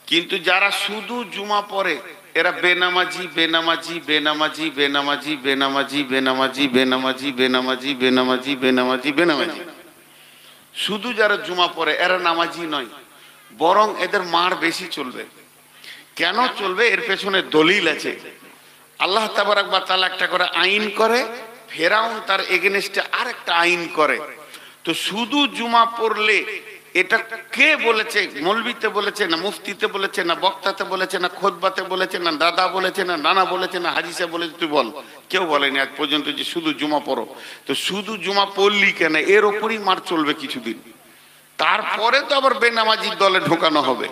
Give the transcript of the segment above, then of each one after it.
কিন্তু যারা শুধু জুমা পড়ে এরা বেনামাজি বেনামাজি বেনামাজি বেনামাজি বেনামাজি বেনামাজি বেনামাজি বেনামাজি বেনামাজি বেনামাজি বেনামাজি। শুধু যারা জুমা পড়ে এরা নামাজি নয়, বরং এদের মার বেশি চলবে। কেন চলবে এর পেছনে দলিল আছে। আল্লাহ তাবারক ওয়া তাআলা একটা করে আইন করে, ফেরাউন তার এগেনস্টে আরেকটা আইন করে। তো শুধু জুমা পড়লে, এটা কে বলেছে? মৌলবিতে বলেছে না মুফতিতে বলেছে না বক্তাতে বলেছে না খুতবাতে বলেছে না দাদা বলেছে না নানা বলেছে না হাদিসে বলেছে? তুই বল। কেউ বলেনি আজ পর্যন্ত যে শুধু জুমা পড়ো। তো শুধু জুমা পড়লি কেন? এর ওপরই মার চলবে কিছুদিন, তারপরে তো আবার বেনামাজির দলে ঢোকানো হবে।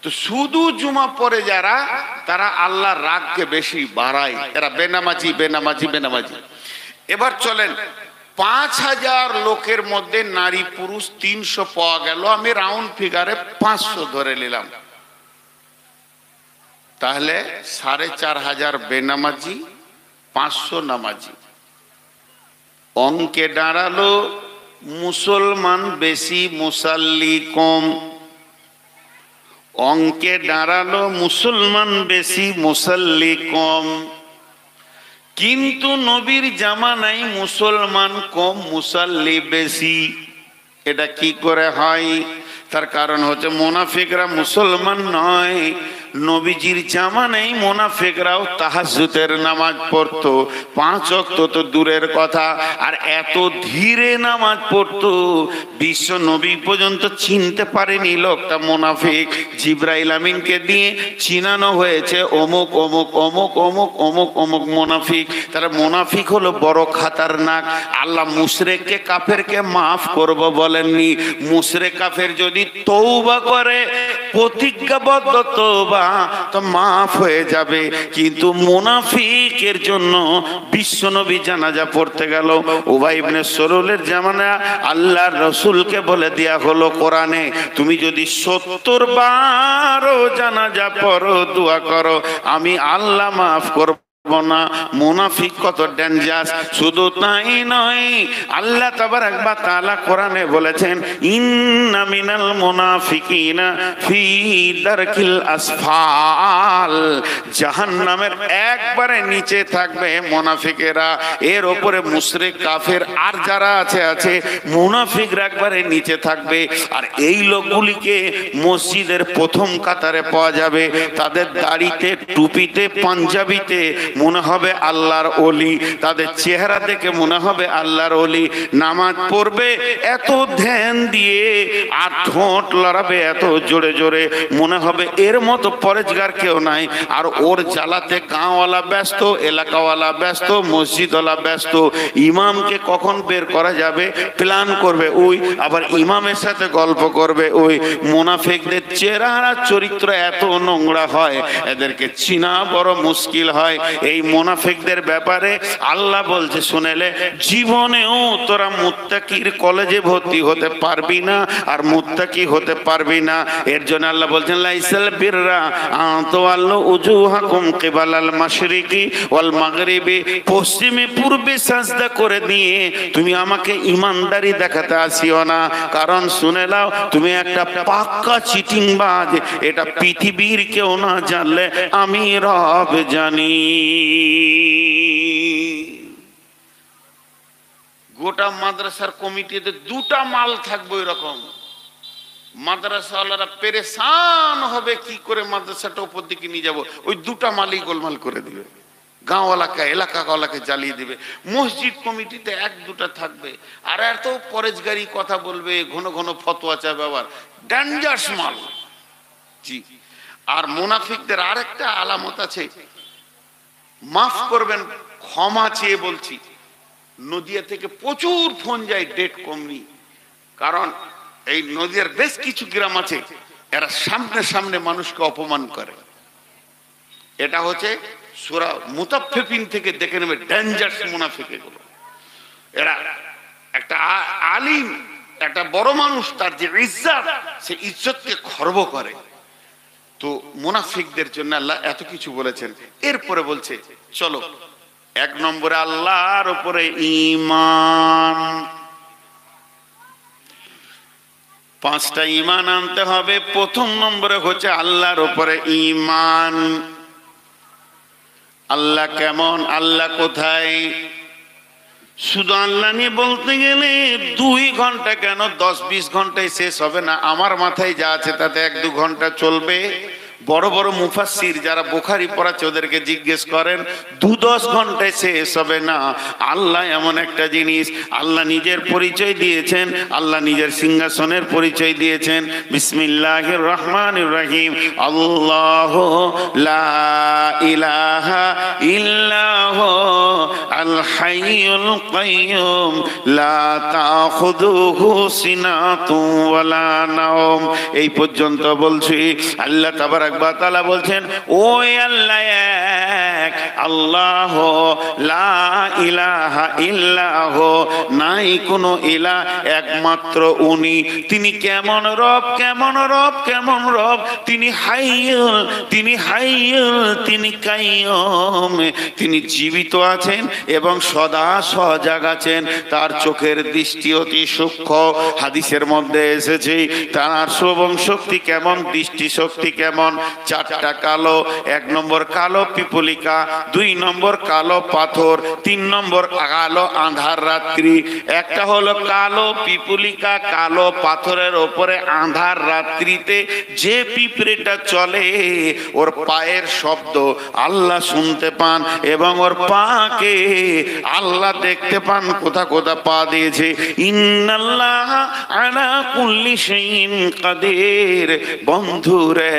তো শুধু জুমা পড়ে যারা, তারা আল্লাহর রাগকে বেশি বাড়ায়, এরা বেনামাজি বেনামাজি বেনামাজি। এবার চলেন, ৫,০০০ লোকের মধ্যে নারী পুরুষ ৩০০ পাওয়া গেল, আমি রাউন্ড ফিগারে ৫০০ ধরে নিলাম। তাহলে ৪,৫০০ বেনামাজি, ৫০০ নামাজি। অঙ্কে দাঁড়ালো মুসলমান বেশি মুসাল্লি কম। অঙ্কে দাঁড়ালো মুসলমান বেশি মুসাল্লি কম। কিন্তু নবীর জামানায় মুসলমান কম মুসাল্লি বেশি। এটা কি করে হয়? তার কারণ হচ্ছে মুনাফিকরা মুসলমান নয়। নবীজির জামানায় মুনাফিকরাও তাহাজ্জুদের নামাজ পড়তো, ৫ ওয়াক্ত তো দূরের কথা, আর এত ধীরে নামাজ পড়তো বিশ্ব নবী পর্যন্ত চিনতে পারেনি লোকটা মুনাফিক। জিবরাইল আমিনকে দিয়ে চিনানো হয়েছে অমুক অমুক অমুক অমুক অমুক অমুক মুনাফিক। তারা মুনাফিক হলো বড় খাতারনাক। আল্লাহ মুশরিককে কাফেরকে মাফ করব বলেননি। মুশরিক কাফের যদি তওবা করে, প্রতিজ্ঞাবদ্ধ তওবা, তো মাফ হয়ে যাবে। কিন্তু মুনাফিকের জন্য বিশ্বনবী জানাজা পড়তে গেল। উবাই ইবনে সলুলের জামানা আল্লাহর রাসূলকে বলে দেয়া হলো কোরআনে, তুমি যদি ৭০ বারও জানাজা পড়ো, দোয়া করো, আমি আল্লাহ মাফ করব না। মুনাফিক কত ডেঞ্জারাস! শুধু তাই নয়, আল্লাহ তাবারক ওয়া তাআলা কোরআনে বলেছেন, ইন্না মিনাল মুনাফিকিনা ফি দারকিল আসফাল। জাহান্নামের একবারে নিচে থাকবে মুনাফিকেরা, এর উপরে মুশরিক কাফের আর যারা আছে মুনাফিকরা একবারে নিচে থাকবে। আর এই লোকগুলিকে মসজিদের প্রথম কাতারে পাওয়া যাবে। তাদের দাড়িতে, টুপিতে, পাঞ্জাবিতে মনে হবে আল্লাহর ওলি, তাদের চেহারা দেখে মনে হবে আল্লাহর ওলি। নামাজ পড়বে এত ধ্যান দিয়ে, আর ঠোঁট লড়াবে এত জোরে জোরে, মনে হবে এর মতো পরেজগার কেউ নাই। আর ওর জ্বালাতে গাঁওয়ালা ব্যস্ত, এলাকাওয়ালা ব্যস্ত, মসজিদওয়ালা ব্যস্ত। ইমামকে কখন বের করা যাবে প্ল্যান করবে ওই, আবার ইমামের সাথে গল্প করবে ওই। মুনাফিকদের চেহারা চরিত্র এত নোংরা হয়, এদেরকে চিনা বড় মুশকিল হয়। এই মুনাফিকদের ব্যাপারে আল্লাহ বলছে, শুনেলে জীবনেও তোরা মুত্তাকির কলেজে ভর্তি হতে পারবি না, আর মুত্তাকি হতে পারবি না। এর জন্য আল্লাহ বলছেন, লাইসাল বিররা আনতুওয়াল্লু উজুহাকুম কিবালাল মাশরিকি ওয়াল মাগরিবি। পশ্চিমে পূর্বে সাজদা করে দিয়ে তুমি আমাকে ইমানদারি দেখাতে আসিও না। কারণ শুনে নাও, তুমি একটা পাক্কা চিটিংবাজ। এটা পৃথিবীর কেউ না জানলে আমি রব জানি। গোটা মাদ্রাসার কমিটিতে দুটা মাল থাকবে এরকম। মাদ্রাসাওয়ালারা পেরেশান হবে কি করে মাদ্রাসাটা উপর দিকে নিয়ে যাবো, ওই দুটা মালই গোলমাল করে দিবে। গাঁওয়ালাকে, এলাকাওয়ালাকে জ্বালিয়ে দিবে। মসজিদ কমিটিতে এক দুটা থাকবে, আর এত পরেজগারি কথা বলবে, ঘন ঘন ফতোয়া চাবে, আবার ডেঞ্জারাস মাল। জি। আর মুনাফিকদের আরেকটা আলামত আছে, মাফ করবেন, ক্ষমা চেয়ে বলছি, নদিয়া থেকে প্রচুর ফোন যায়, ডেট কমনি। কারণ এই নদিয়ার বেশ কিছু গ্রাম আছে, এরা সামনে সামনে মানুষকে অপমান করে। এটা হচ্ছে সূরা মুতাফফিফিন থেকে দেখে নেবে ডেঞ্জারাস মুনাফিক এগুলো। এরা একটা আলিম, একটা বড় মানুষ, তার যে ইজ্জত, সে ইজ্জতকে খর্ব করে। তো মুনাফিকদের জন্য আল্লাহ এত কিছু বলেছেন। এরপরে বলছে, চলো ১ নম্বরে আল্লাহর উপরে ঈমান। পাঁচটা ঈমান আনতে হবে। প্রথম নম্বরে হচ্ছে আল্লাহর উপরে ঈমান। আল্লাহ কেমন, আল্লাহ কোথায়? শুধু আল্লাহ নিয়ে বলতে গেলে 2 ঘন্টা কেন 10-20 ঘন্টায় শেষ হবে না। আমার মাথায় যা আছে তাতে 1-2 ঘন্টা চলবে। বড় বড় মুফাসসির যারা বুখারী পড়াচ্ছে ওদেরকে জিজ্ঞেস করেন, 2-10 ঘন্টায় শেষ হবে না। আল্লাহ এমন একটা জিনিস, আল্লাহ নিজের পরিচয় দিয়েছেন, আল্লাহ নিজের সিংহাসনের পরিচয় দিয়েছেন। বিসমিল্লাহির রহমানির রহিম। আল্লাহু লা ইলাহা ইল্লাহু আল হাইয়ুল কাইয়্যুম লা তাখুযুহু সিনাতুন ওয়ালা নাওম। এই পর্যন্ত বলছি। আল্লাহ তাবারাক ওয়া তাআলা বলছেন, ওই আল্লাহ এক, আল্লাহ লা ইলাহা ইল্লাহু, নাই কোনো ইলাহ, একমাত্র উনি। তিনি কেমন রব, কেমন রব, কেমন রব? তিনি হাইয়ুল, তিনি হাইয়ুল, তিনি কাইয়্যুম, তিনি জীবিত আছেন এবং সদা সজাগ আছেন। তার চোখের দৃষ্টি অতি সূক্ষ্ম। হাদিসের মধ্যে এসেছে তার শ্রবণ শক্তি কেমন, দৃষ্টি শক্তি কেমন। 4টা কালো, 1 নম্বর কালো পিপুলিকা, 2 নম্বর কালো পাথর, 3 নম্বর কালো আঁধার রাত্রি। একটা হলো কালো পিপুলিকা, কালো পাথরের ওপরে আঁধার রাত্রিতে যে পিঁপড়েটা চলে ওর পায়ের শব্দ আল্লাহ শুনতে পান এবং ওর পাকে আল্লাহ দেখতে পান কোথা কোথা পা দিয়েছে। ইন্নাল্লাহ আলা কুল্লি শাইইন কাদির। বন্ধুরে,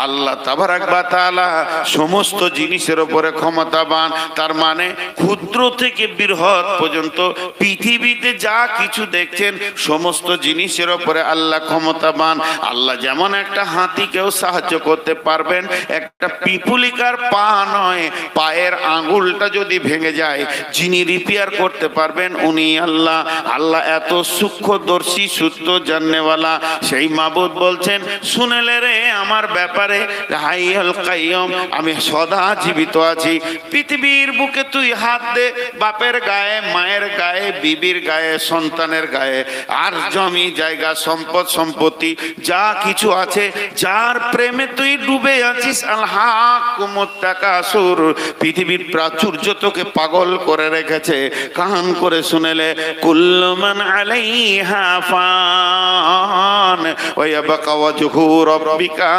আল্লাহ তাবারাক ওয়া তাআলা সমস্ত জিনিসের উপরে ক্ষমতাবান। তার মানে ক্ষুদ্র থেকে বৃহৎ পর্যন্ত পৃথিবীতে যা কিছু দেখছেন সমস্ত জিনিসের উপরে আল্লাহ ক্ষমতাবান। আল্লাহ যেমন একটা হাতিকেও সাহায্য করতে পারবেন, একটা পিপুলিকার পা নয়, পায়ের আঙ্গুলটা যদি ভেঙে যায় যিনি রিপেয়ার করতে পারবেন উনি আল্লাহ। আল্লাহ এত সূক্ষ্মদর্শী, সূত্র জাননেওয়ালা। সেই মাবুদ বলছেন, শুনেলে রে আমার ব্যাপারে, হাইয়ুল কাইয়্যুম, আমি সদা জীবিত আছি। পৃথিবীর বুকে তুই হাত দে, বাপের গায়ে, মায়ের গায়ে, বিবির গায়ে, সন্তানের গায়ে, আর জমি জায়গা, সম্পদ সম্পত্তি যা কিছু আছে, যার প্রেমে তুই ডুবে আছিস, আলহাকুমুত তাকাসুর, পৃথিবীর প্রাচুর্য তোকে পাগল করে রেখেছে। কান করে শুনেলে, কুল্লু মান আলাইহা ফান ওয়া ইয়াবকা ওয়াজহু রাব্বিকা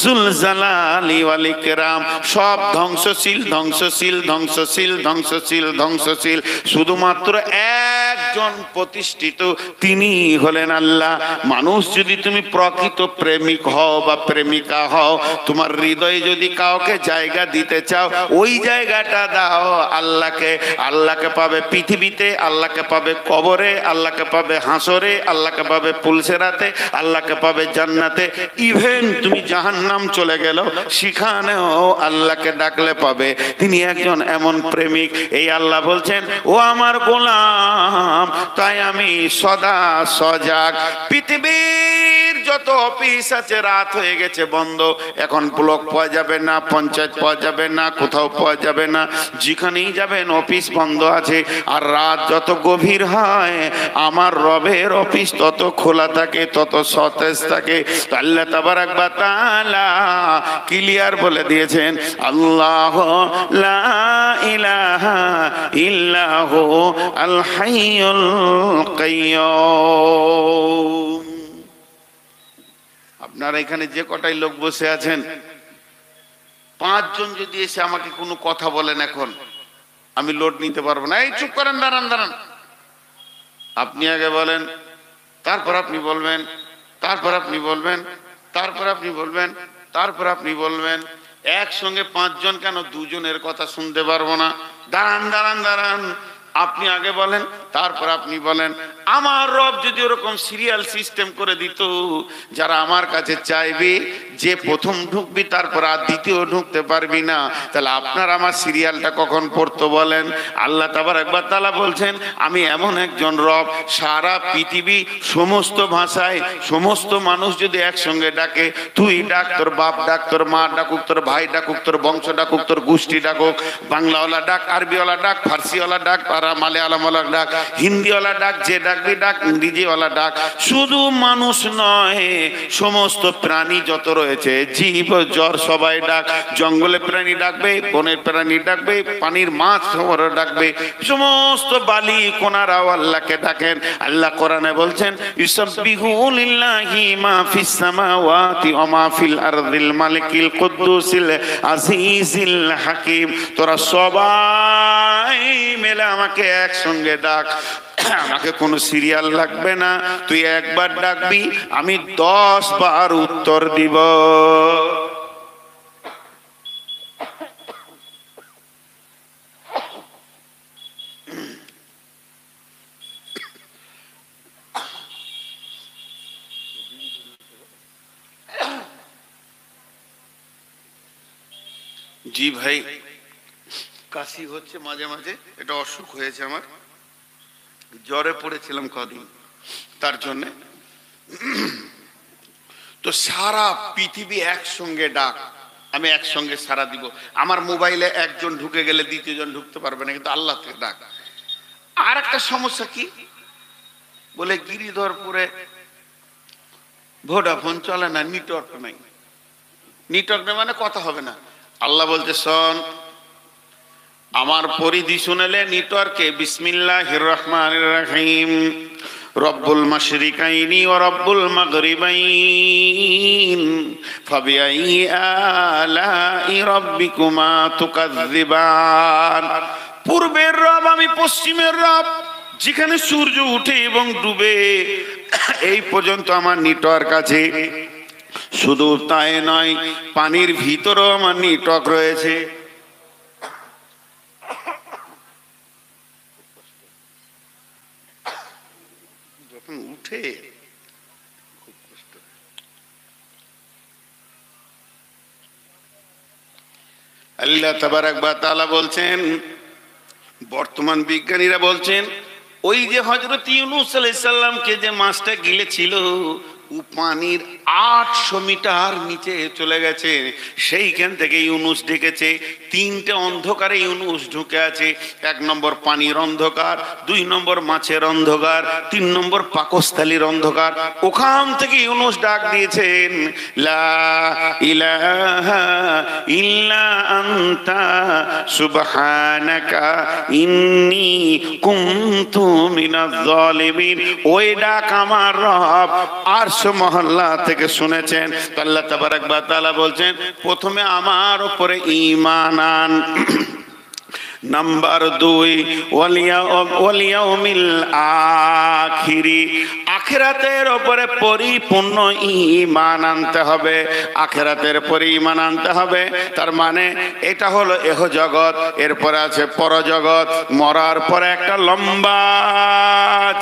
যুল জালালি ওয়াল ইকরাম। সব ধ্বংসশীল, ধ্বংসশীল, ধ্বংসশীল, ধ্বংসশীল, ধ্বংসশীল। শুধুমাত্র একজন প্রতিষ্ঠিত, তিনি হলেন আল্লাহ। মানুষ যদি তুমি প্রকৃত প্রেমিক হও বা প্রেমিকা হও, তোমার হৃদয়ে যদি কাউকে জায়গা দিতে চাও, ওই জায়গাটা দাও আল্লাহকে। আল্লাহকে পাবে পৃথিবীতে, আল্লাহকে পাবে কবরে, আল্লাহকে পাবে হাসরে, আল্লাহকে পাবে পুলসেরাতে, আল্লাহকে পাবে জান্নাতে। ইভেন তুমি জাহান্নাম চলে গেল, সেখানেও আল্লাহকে ডাকলে পাবে। তিনি একজন এমন প্রেমিক। এই আল্লাহ বলছেন, ও আমার গোলাম, তাই আমি সদা সজাগ। পৃথিবীর যত অফিস আছে রাত হয়ে গেছে বন্ধ। এখন ব্লক পাওয়া যাবে না, পঞ্চায়েত পাওয়া যাবে না, কোথাও পাওয়া যাবে না। যেখানেই যাবেন অফিস বন্ধ আছে। আর রাত যত গভীর হয় আমার রবের অফিস তত খোলা থাকে, তত সতেজ থাকে। আল্লাহ তাবারাক ওয়া তাআলা ক্লিয়ার বলে দিয়েছেন, আল্লাহ লা ইলাহা ইল্লাহু আল হাইয়ুল কাইয়্যুম। আপনারা এখানে যে কটাই লোক বসে আছেন, 5 জন যদি এসে আমাকে কোনো কথা বলেন, এখন আমি লোড নিতে পারবো না। এই চুপ করেন, দাঁড়ান দাঁড়ান। আপনি আগে বলেন, তারপর আপনি বলবেন, তারপর আপনি বলবেন, তারপর আপনি বলবেন, তারপর আপনি বলবেন। একসঙ্গে 5 জন কেন, 2 জনের কথা শুনতে পারবো না। দাঁড়ান দাঁড়ান দাঁড়ান। আপনি আগে বলেন, তারপর আপনি বলেন। আমার রব যদি ওরকম সিরিয়াল সিস্টেম করে দিত, যারা আমার কাছে চাইবে যে প্রথম ঢুকবি তারপর আর দ্বিতীয় ঢুকতে পারবি না, তাহলে আপনার আমার সিরিয়ালটা কখন পড়তো বলেন? আল্লাহ তাবারাক ওয়া তাআলা বলছেন, আমি এমন একজন রব, সারা পৃথিবী সমস্ত ভাষায় সমস্ত মানুষ যদি একসঙ্গে ডাকে, তুই ডাক, তোর বাপ ডাক, তোর মা ডাকুক, তোর ভাই ডাকুক, তোর বংশ ডাকুক, তোর গোষ্ঠী ডাকুক, বাংলাওয়ালা ডাক, আরবিওয়ালা ডাক, ফার্সিওয়ালা ডাক, মালয়ালামওয়ালা ডাক, হিন্দিওয়ালা ডাক, যে ডাকবি ডাক, ইংরেজিওয়ালা ডাক। শুধু মানুষ নয়, সমস্ত প্রাণী যত রয়েছে, জীব জ্বর সবাই ডাক। জঙ্গলে প্রাণী ডাকবে, বনের প্রাণী ডাকবে, পানির মাছ ডাকবে, সমস্ত বালি কোনারাও আল্লাহকে ডাকেন। আল্লাহ কোরআনে বলছেন, ইউসাব্বিহু লিল্লাহি মা ফিস সামাওয়াতি ওয়া মা ফিল আরদিল মালিকিল কুদ্দুসিল আজিজিল হাকিম। তোরা সবাই মিলে আমাকে একসঙ্গে ডাক। আমাকে কোনো সিরিয়াল লাগবে না, তুই একবার ডাকবি, আমি 10 বার উত্তর দিব। জি ভাই, কাশি হচ্ছে মাঝে মাঝে, এটা অসুখ হয়েছে আমার, জ্বরে পড়েছিলাম কদিন, তার জন্য। তো সারা পৃথিবী একসঙ্গে ডাক, আমি একসঙ্গে সারা দিব। আমার মোবাইলে একজন ঢুকে গেলে দ্বিতীয় জন ঢুকতে পারবে না, কিন্তু আল্লাহকে ডাক। আর একটা সমস্যা কি বলে, গিরিধরপুরে ভোডাফোন চলে না, নেটওয়ার্ক নাই। নেটওয়ার্ক নেই মানে কথা হবে না। আল্লাহ বলছে, শোন, আমার পরিধি শুনেলে নেটওয়ার্কে, বিসমিল্লাহির রহমানির রহিম, রব্বুল মাশরিকাইনি ওয়া রব্বুল মাগরিবাইন ফাবিআই আলাই রাব্বিকুমা তুকাযযিবান। পূর্বের রব আমি, পশ্চিমের রব, যেখানে সূর্য উঠে এবং ডুবে, এই পর্যন্ত আমার নেটওয়ার্ক আছে। শুধু তাই নয়, পানির ভিতরেও আমার নেটওয়ার্ক রয়েছে। যখন উঠে খুব কষ্ট। আল্লাহ তাবারাক ওয়া তাআলা বলছেন, বর্তমান বিজ্ঞানীরা বলছেন, ওই যে হযরত ইউনূস আলাইহিস সালামকে যে মাছটা গিলেছিল, ও পানির 800 মিটার নিচে চলে গেছে। সেইখান থেকে ইউনূস ডেকেছে। 3টে অন্ধকারে ইউনূস ঢুকে আছে। 1 নম্বর পানির অন্ধকার, 2 নম্বর মাছের অন্ধকার, 3 নম্বর পাকস্থলীর অন্ধকার। ওখান থেকে ইউনূস ডাক দিয়েছেন, লা ইলাহা ইল্লা আনতা সুবহানাকা ইন্নী কুনতু মিনাজ জালিমিন। ওই ডাক আমার রব আরশ মহল্লা থেকে শুনেছেন। আল্লাহ তাবারাক ওয়া তাআলা বলছেন, প্রথমে আমার উপরে ঈমান আন। নাম্বার 2, ওয়ালিয়াউমিল আখিরি, আখিরাতের উপরে পরিপূর্ণ ঈমান আনতে হবে। আখিরাতের উপরে ঈমান আনতে হবে, তার মানে এটা হলো এহ জগৎ, এরপরে আছে পরজগৎ। মরার পরে একটা লম্বা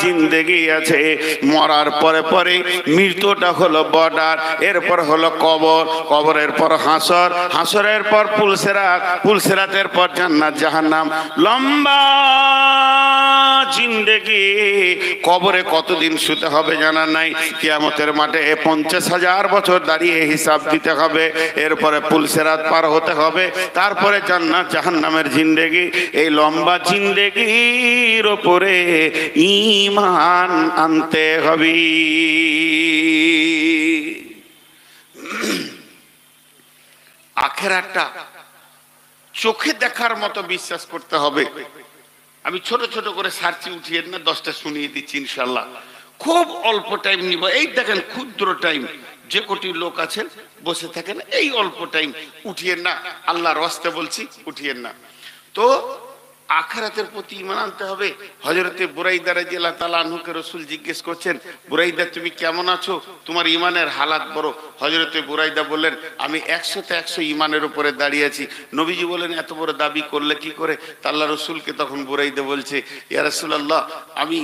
জিন্দেগি আছে। মরার পরে পরে মৃত্যুটা হলো বর্ডার, এরপর হলো কবর, কবরের পর হাসর, হাসরের পর পুলসিরাত, পুলসিরাতের পর জান্নাত জাহান্নাম। লম্বা জিন্দেগি। কবরে কতদিন শুতে হবে জানা নাই। কিয়ামতের মাঠে 50,000 বছর দাঁড়িয়ে হিসাব দিতে হবে। এরপরে পুলসিরাত পার হতে হবে, তারপরে জান্নাত জাহান্নামের জিন্দেগি। এই লম্বা জিন্দেগির উপরে ঈমান আনতে হবে। আখিরাতটা চোখে দেখার মতো বিশ্বাস করতে হবে। আমি ছোট ছোট করে সার্চে উঠিয়ে না 10টা শুনিয়ে দিচ্ছি ইনশাল্লাহ। খুব অল্প টাইম নিব। এই দেখেন ক্ষুদ্র টাইম, যে কোটি লোক আছেন বসে থাকেন, এই অল্প টাইম উঠিয়েন না, আল্লাহর ওয়াস্তে বলছি, উঠিয়েন না। তো আখিরাতের প্রতি ঈমান আনতে হবে। হযরতে বুরাইদা রাদিয়াল্লাহু তাআলা আনহুকে রাসূল জিজ্ঞেস করছেন, বুরাইদা তুমি কেমন আছো, তোমার ঈমানের হালাত বড়। হযরতে বুরাইদা বললেন, আমি 100তে 100 ঈমানের উপরে দাঁড়িয়ে আছি। নবীজি বলেন, এত বড় দাবি করলে কি করে? আল্লাহ রাসূলকে তখন বুরাইদা বলছে, ইয়া রাসূলুল্লাহ, আমি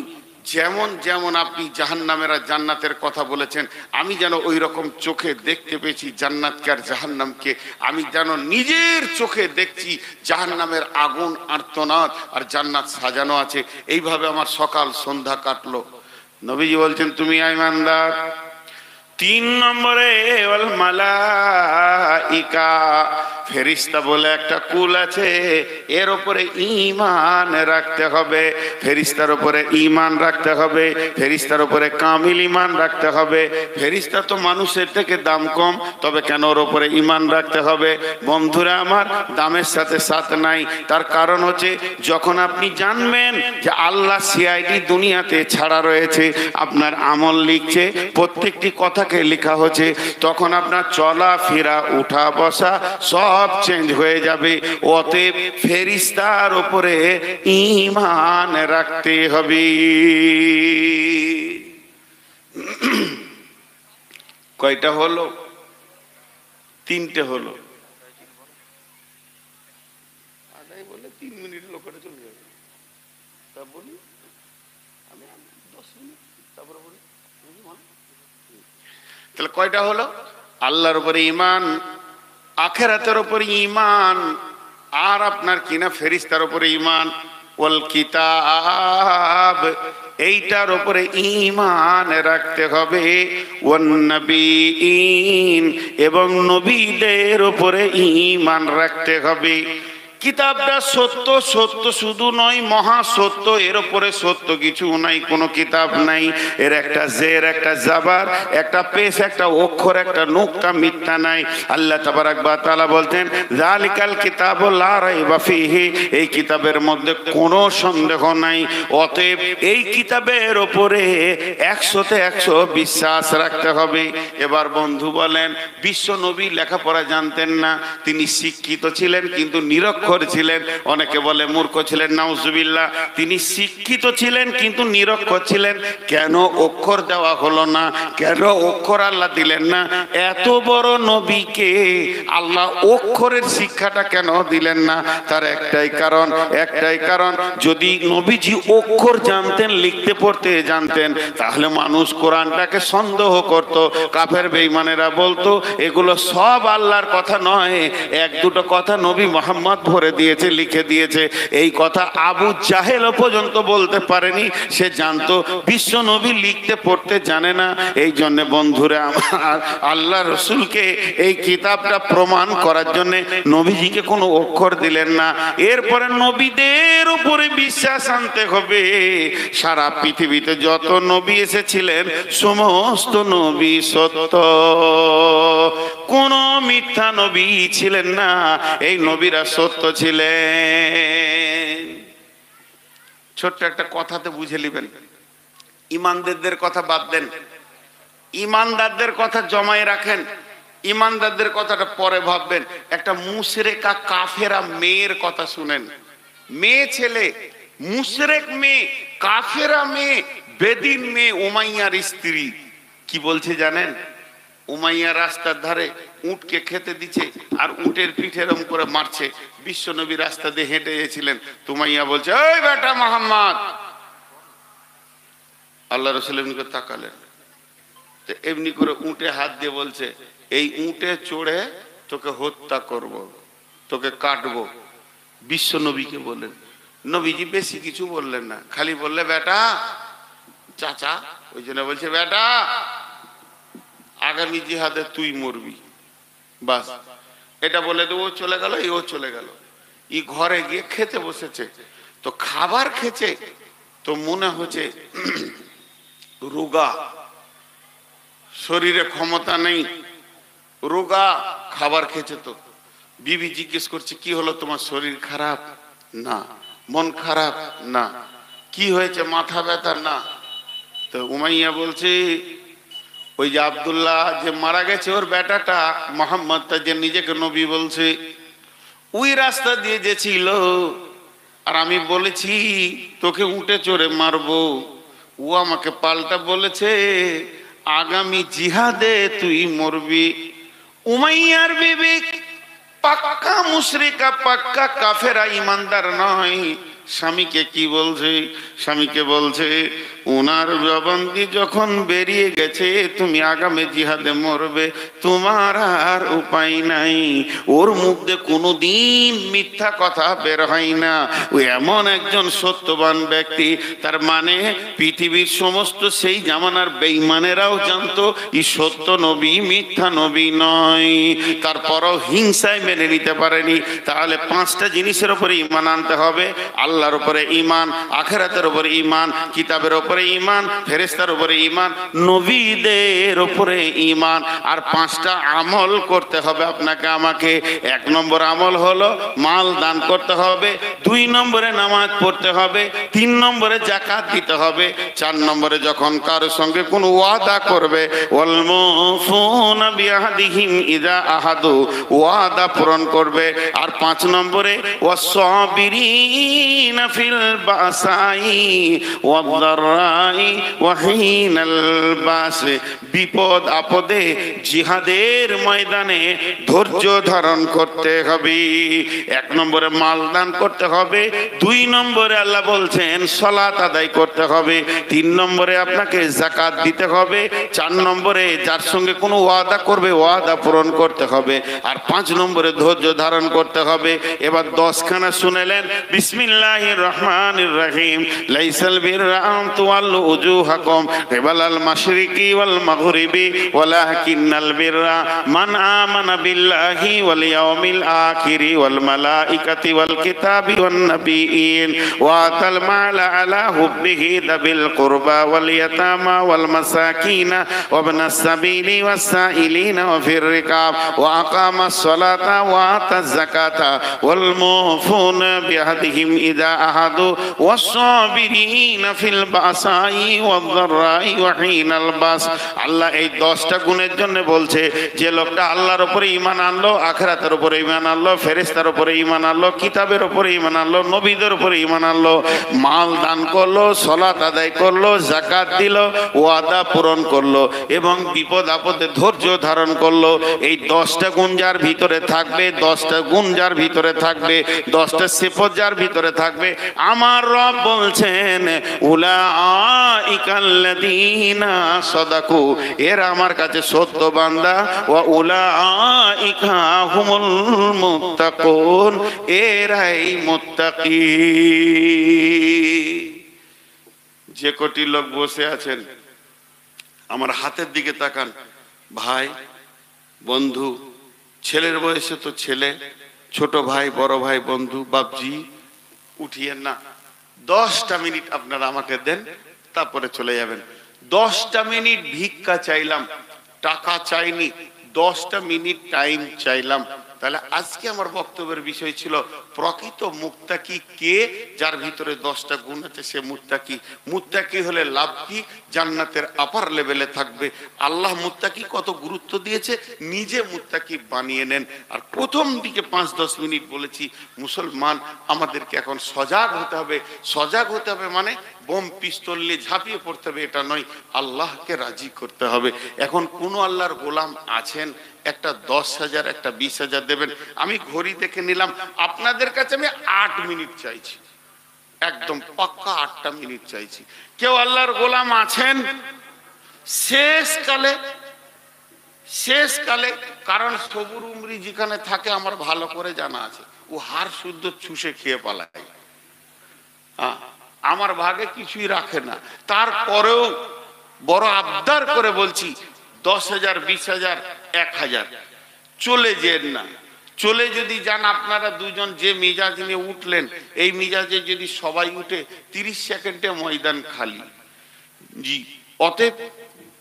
যেমন যেমন আপনি জাহান্নামের আর জান্নাতের কথা বলেছেন, আমি যেন ওই রকম চোখে দেখতে পেয়েছি জান্নাতকে আর জাহান্নামকে। আমি যেন নিজের চোখে দেখছি জাহান্নামের আগুন আর্তনাদ আর জান্নাত সাজানো আছে। এইভাবে আমার সকাল সন্ধ্যা কাটলো। নবীজি বলছেন, তুমি ঈমানদার। তিন নম্বরে ওয়াল মালাইকা, ফেরেশতা বলে একটা কুল আছে, এর উপরে ঈমান রাখতে হবে, ফেরেশতার উপরে ঈমান রাখতে হবে, ফেরেশতার উপরে কামিল ঈমান রাখতে হবে। ফেরেশতা তো মানুষের থেকে দাম কম, তবে কেন ওর উপরে ঈমান রাখতে হবে? বন্ধুরা আমার, দামের সাথে সাথ নাই। তার কারণ হচ্ছে যখন আপনি জানবেন যে আল্লাহ সিআইডি দুনিয়াতে ছাড়া রয়েছে, আপনার আমল লিখছে, প্রত্যেকটি কথাকে লেখা হচ্ছে, তখন আপনার চলাফেরা উঠা বসা সব চেঞ্জ হয়ে যাবে। অতএব ফেরেশতার উপরে ঈমান রাখতে হবে। কয়টা হলো? তিনটে হলো। আদাই বলে 3 মিনিট লোকেরা চলে যাবে। তা বলি আমি 10 মিনিট তারপরে বলি। তাহলে কয়টা হলো? আল্লাহর উপরে ঈমান, আখিরাতের উপরে ঈমান, আর আপনার কিনা ফেরেশতার উপরে ঈমান, ওয়াল কিতাব, এইটার উপরে ঈমান রাখতে হবে, ওয়ান নবীন, এবং নবীদের উপরে ঈমান রাখতে হবে। কিতাবটা সত্য, সত্য শুধু নয়, মহা সত্য, এর উপরে সত্য কিছু নাই, কোনো কিতাব নাই। এর একটা জের, একটা জাবার, একটা পেশ, একটা অক্ষর, একটা নুক্তা মিথ্যা নাই। আল্লাহ তাবারাক ওয়া তাআলা বলতেন যালিকাল কিতাবু লা রাইবা ফীহি, এই কিতাবের মধ্যে কোনো সন্দেহ নাই। অতএব এই কিতাবের উপরে 100তে 100 বিশ্বাস রাখতে হবে। এবার বন্ধু বলেন, বিশ্ব নবী লেখাপড়া জানতেন না, তিনি শিক্ষিত ছিলেন কিন্তু নিরক্ষর ছিলেন। অনেকে বলে মূর্খ ছিলেন, নাউজুবিল্লাহ। তিনি শিক্ষিত ছিলেন কিন্তু নিরক্ষর ছিলেন। কেন অক্ষর দেওয়া হলো না? কেন অক্ষর আল্লাহ দিলেন না? এত বড় নবীকে আল্লাহ অক্ষরের শিক্ষাটা কেন দিলেন না? তার একটাই কারণ, একটাই কারণ, যদি নবীজি অক্ষর জানতেন, লিখতে পড়তে জানতেন, তাহলে মানুষ কোরআনটাকে সন্দেহ করত। কাফের বেঈমানেরা বলতো এগুলো সব আল্লাহর কথা নয়, এক দুটো কথা নবী মুহাম্মদ ভরে দিয়েছে, লিখে দিয়েছে। এই কথা আবু জাহেল পর্যন্ত বলতে পারেনি। সে জানতো বিশ্ব নবী লিখতে পড়তে জানে না। এই জন্য বন্ধুরা আমার, আল্লাহ রসুলকে এই কিতাবটা প্রমাণ করার জন্য নবীজিকে কোনো অক্ষর দিলেন না। এরপরে নবীদের উপরে বিশ্বাস আনতে হবে। সারা পৃথিবীতে যত নবী এসেছিলেন সমস্ত নবী সত্য, কোন মিথ্যা নবী ছিলেন না। এই নবীরা সত্য ছিলেন। ছোট্ট একটা কথাতে বুঝে নেবেন। ইমানদারদের কথা বাদ দেন, ইমানদারদের কথা জমায় রাখেন, ইমানদারদের কথাটা পরে ভাববেন। একটা মুশরিকা কাফেরা মেয়ের কথা শুনেন। মেয়ে ছেলে, মুশরিক মেয়ে, কাফেরা মেয়ে, বেদিন মেয়ে, উমাইয়ার স্ত্রী। কি বলছে জানেন? উমাইয়া রাস্তার ধারে উটকে খেতে দিচ্ছে আর উটের পিঠে এরম করে মারছে। বিশ্বনবী রাস্তা দিয়ে হেঁটে গেছিলেন, উমাইয়া বলছে ওই বেটা মুহাম্মদ। আল্লাহ রাসূল এমনি করে তাকালেন, তো এমনি করে উটে হাত দিয়ে বলছে এই উটে চড়ে তোকে হত্যা করব, তোকে কাটবো। বিশ্বনবীকে বললেন। নবীজি বেশি কিছু বললেন না, খালি বললে বেটা, চাচা, ওই জন্য বলছে বেটা আগামী জিহাদে তুই মরবি, বাস। এটা বলে দেবো, চলে গেল। এও চলে গেল। ই ঘরে গিয়ে খেতে বসেছে, তো খাবার খেছে, তো মনে হচ্ছে রোগা, শরীরে ক্ষমতা নেই, রোগা, খাবার খেছে। তো বিবি জিজ্ঞেস করছে কি হলো তোমার, শরীর খারাপ? না। মন খারাপ? না। কি হয়েছে, মাথা ব্যথা? না। তো উমাইয়া বলছে ওই যে আব্দুল্লাহ যে মারা গেছে, ওর বেটাটা মুহাম্মদটা যে নিজেকে নবী বলছে, ওই রাস্তা দিয়ে যে ছিল, আর আমি বলেছি তোকে উঠে চড়ে মারবো, ও আমাকে পাল্টা বলেছে আগামী জিহাদে তুই মরবি। উমাইয়ার বিবি পাক্কা মুশরিকা, পাক্কা কাফেরা, ইমানদার নয়। স্বামীকে কি বলছে? স্বামীকে বলছে ওনার জবানদি যখন বেরিয়ে গেছে তুমি আগামী জিহাদে মরবে, তোমার আর উপায় নাই। ওর মুখ দিয়ে কোনোদিন মিথ্যা কথা বের হয় না। ও এমন একজন সত্যবান ব্যক্তি, তার মানে পৃথিবীর সমস্ত সেই জামানার বেঈমানেরাও জানতো এই সত্য নবী মিথ্যা নবী নয়। তারপরও হিংসায় মেনে নিতে পারেনি। তাহলে পাঁচটা জিনিসের উপরে ঈমান আনতে হবে: আল্লাহর উপরে ঈমান, আখিরাতের উপরে ঈমান, কিতাবের উপরে ঈমান, ফেরেশতার উপরে ঈমান, নবীদের উপরে ঈমান। আর পাঁচটা আমল করতে হবে আপনাকে আমাকে। এক নম্বর আমল হলো মাল দান করতে হবে, দুই নম্বরে নামাজ পড়তে হবে, তিন নম্বরে যাকাত দিতে হবে, চার নম্বরে যখন কারোর সঙ্গে কোনো ওয়াদা করবে ওয়াল মুফুনা বিআহদিহিম ইযা আহাদু, ওয়াদা পূরণ করবে। আর পাঁচ নম্বরে ওয়াসসাবিরিনা ফিল বাসাই ওয়াদ-দাররাই ওয়া হিনাল বাস, বিপদ আপদে জিহাদের ময়দানে ধৈর্য ধারণ করতে হবে। এক নম্বরে মাল দান করতে হবে, দুই নম্বরে আল্লাহ বলছেন সালাত আদায় করতে হবে, তিন নম্বরে আপনাকে যাকাত দিতে হবে, চার নম্বরে যার সঙ্গে কোনো ওয়াদা করবে ওয়াদা পূরণ করতে হবে, আর পাঁচ নম্বরে ধৈর্য ধারণ করতে হবে। এবার 10খানা শুনেলেন। বিসমিল্লাহির রহমানির রহিম। লাইসাল বিররা আন তুওয়াল্লু উজুহাকুম কিবালাল মাশরিকি ওয়াল মাগরিবি ওয়ালাকিন্নাল বিররা মান আমানা বিল্লাহি ওয়াল ইয়াউমিল আখিরি ওয়াল মালাইকাতি ওয়াল কিতাবি ওয়ান নাবিয়্যিন ওয়া আতাল মালা আলা হুব্বিহি দাবিল কুরবা ওয়াল ইয়াতামা ওয়াল মাসাকিনা ওয়া ইবনাস সাবিলি ওয়াস সাইলিনা ওয়া ফির রিকাব ওয়া আকামাস সালাতা ওয়া আতাজ যাকাতা ওয়াল মুফুনা বিআহদিহিম ইযা আহাদু ওয়াস-সাবিরিনা ফিল বাসাই ওয়াদ-দাররাই ওয়া হিনাল বাস। আল্লাহ এই 10টা গুণের জন্য বলছে যে লোকটা আল্লাহর উপরে ঈমান আনলো, আখিরাতের উপরে ঈমান আনলো, ফেরেশতার উপরে ঈমান আনলো, কিতাবের উপরে ঈমান আনলো, নবীদের উপরে ঈমান আনলো, মাল দান করলো, সালাত আদায় করলো, যাকাত দিল, ওয়াদা পূরণ করলো এবং বিপদ আপদে ধৈর্য ধারণ করলো। এই 10টা গুণ যার ভিতরে থাকবে, 10টা গুণ যার ভিতরে থাকবে, 10টা সিফত যার ভিতরে থাকবে, আমার রব বলছেন উলাইকাল্লাযীনা সাদাকু, এরা আমার কাছে সত্য বান্দা, ওয়া উলাইকা হুমুল মুত্তাকুন, এরাই মুত্তাকি। যে কোটি লোক বসে আছেন আমার হাতের দিকে তাকান। ভাই, বন্ধু, ছেলের বয়সে তো ছেলে, ছোট ভাই, বড় ভাই, বন্ধু, বাপজি, উঠিয়েন না। 10টা মিনিট আপনারা আমাকে দেন, তারপরে চলে যাবেন। 10টা মিনিট ভিক্ষা চাইলাম, টাকা চাইনি, 10টা মিনিট টাইম চাইলাম। তাহলে আজকে আমার বক্তব্যের বিষয় ছিল প্রকৃত মুত্তাকি কে? যার ভিতরে 10টা গুণ আছে সে মুত্তাকি। মুত্তাকি হলে লাভ কি? জান্নাতের আপার লেভেলে থাকবে। আল্লাহ মুত্তাকি কত গুরুত্ব দিয়েছে, নিজে মুত্তাকি বানিয়ে নেন। আর প্রথম দিকে 5-10 মিনিট বলেছি মুসলমান আমাদেরকে এখন সজাগ হতে হবে। সজাগ হতে হবে মানে বোম পিস্তল নিয়ে ঝাঁপিয়ে পড়তে হবে এটা নয়, আল্লাহকে রাজি করতে হবে। এখন কোন আল্লাহর গোলাম আছেন একটা 10,000 একটা 20,000 দেবেন? আমি ঘড়ি দেখে নিলাম, আপনাদের কাছে আমি 8 মিনিট চাইছি, একদম পাক্কা 8টা মিনিট চাইছি। কেউ আল্লাহর গোলাম আছেন শেষকালে? শেষকালে, কারণ সবুর উমরি যেখানে থাকে আমার ভালো করে জানা আছে, ও হার শুদ্ধ চুষে খেয়ে পালায়, আমার ভাগে কিছুই রাখে না। তারপরেও বড় আবদার করে বলছি 10,000, 20,000, 1,000 চলে যেন না। চলে যদি যান আপনারা দুজন যে মিজাজ নিয়ে উঠলেন, এই মিজাজে যদি সবাই উঠে 30 সেকেন্ডে ময়দান খালি। জি, অতএব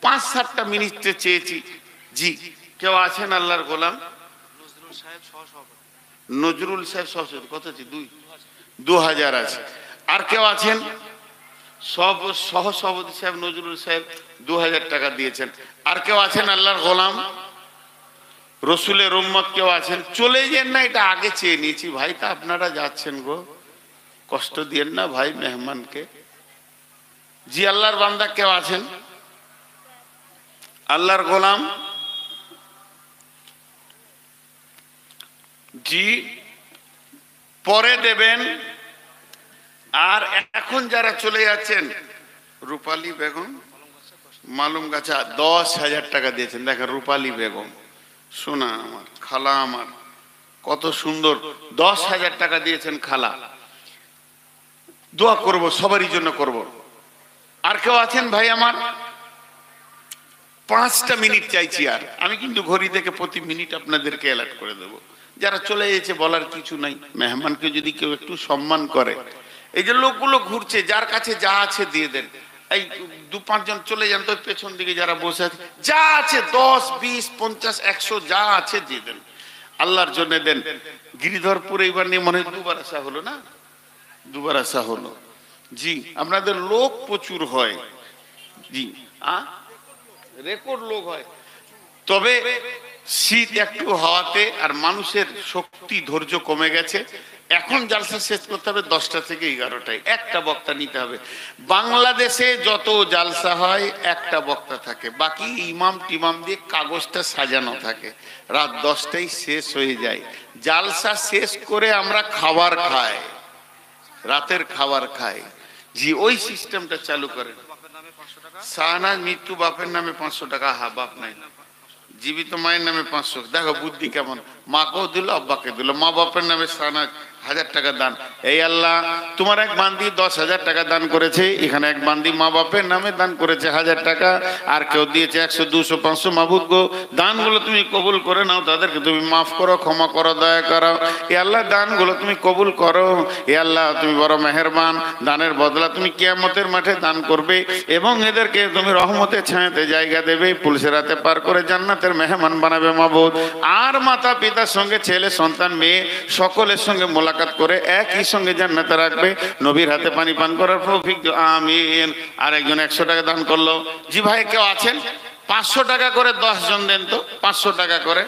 5-7টা মিনিটে চেয়েছি। জি, কেউ আছেন আল্লাহর গোলাম? নজরুল সাহেব সভাপতি কত আছে? 2,000 আছে। আর কেউ আছেন? সহ সভাপতি সাহেব নজরুল সাহেব 2,000 টাকা দিয়েছেন। আর কেউ আছেন আল্লাহর গোলাম রসুলের উম্মত কেউ আছেন? চলে যান না, এটা আগে চেয়ে নিয়েছি ভাই। তা আপনারা যাচ্ছেন গো, কষ্ট দিয়েন না ভাই মেহমানকে। জি, আল্লাহর বান্দা কেউ আছেন? আল্লাহর গোলাম? জি, পরে দেবেন। আর এখন যারা চলে যাচ্ছেন, রূপালী বেগম মালুম গাছা 10,000 টাকা দিয়েছেন। দেখেন রূপালী বেগম, শোনা আমার খালা, আমার কত সুন্দর, 10,000 টাকা দিয়েছেন খালা। দোয়া করব, সবারই জন্য করব। আর কেউ আছেন ভাই আমার? 5টা মিনিট চাইছি। আর আমি কিন্তু ঘড়ি দেখে প্রতি মিনিট আপনাদেরকে অ্যালার্ট করে দেব। যারা চলে গেছে বলার কিছু নাই। মেহমানকে যদি কেউ একটু সম্মান করে, এই যে লোকগুলো ঘুরছে, যার কাছে যা আছে দিয়ে দেন। এই 2-5 জন চলে যান তো পেছন দিকে যারা বসে আছে, যা আছে 10, 20, 50, 100 যা আছে দিয়ে দেন, আল্লাহর জন্য দেন। গিরিধরপুর এইবার নিয়ে মনে হয় 2বার আসা হলো না, 2বার আসা হলো। জি, আপনাদের লোক প্রচুর হয়। জি, রেকর্ড লোক হয়। তবে শীত একটু হওয়াতে আর মানুষের শক্তি ধৈর্য কমে গেছে। এখন জালসা শেষ করতে হবে 10টা থেকে 11টায়, একটা বক্তা নিতে হবে। বাংলাদেশে যত জালসা হয় একটা বক্তা থাকে, বাকি ইমাম টিমাম দিয়ে কাগজটা সাজানো থাকে। রাত 10টায় শেষ হয়ে যায়। জালসা শেষ করে আমরা খাবার খাই, রাতের খাবার খাই। জি, ওই সিস্টেমটা চালু করেন। শাহনাজ মৃত্যু বাপের নামে 500 টাকা। হা, বাপ নাই, জীবিত মায়ের নামে 500। দেখো বুদ্ধি কেমন, মাকেও দিল আব্বাকে দিল। মা বাপের নামে শাহনাজ 1000 টাকা দান। এই আল্লাহ, তোমার এক বান্দি 10,000 টাকা দান করেছে, এখানে এক বান্দি মা বাপের নামে দান করেছে 1000 টাকা, আর কেউ দিয়েছে 100, 200, 500। মাবুদ গো, দানগুলো তুমি কবুল করে নাও, তাদেরকে তুমি মাফ করো, ক্ষমা করো, দয়া করো। এ আল্লাহ, দানগুলো তুমি কবুল করো। এ আল্লাহ, তুমি বড় মেহেরবান। দানের বদলা তুমি কিয়ামতের মাঠে দান করবে এবং এদেরকে তুমি রহমতের ছায়াতে জায়গা দেবে, পুলসেরাতে পার করে জান্নাতের মেহমান বানাবে মাবুদ। আর মাতা পিতার সঙ্গে ছেলে সন্তান মেয়ে সকলের সঙ্গে মোলাকাত করে একই সঙ্গে জান্নাতে রাখবে। নবীর হাতে পানি পান করার তৌফিক দাও, আমিন। আর একজন 100 টাকা দান করলো। জি ভাই, কেউ আছেন? 500 টাকা করে 10 জন দেন তো, 500 টাকা করে।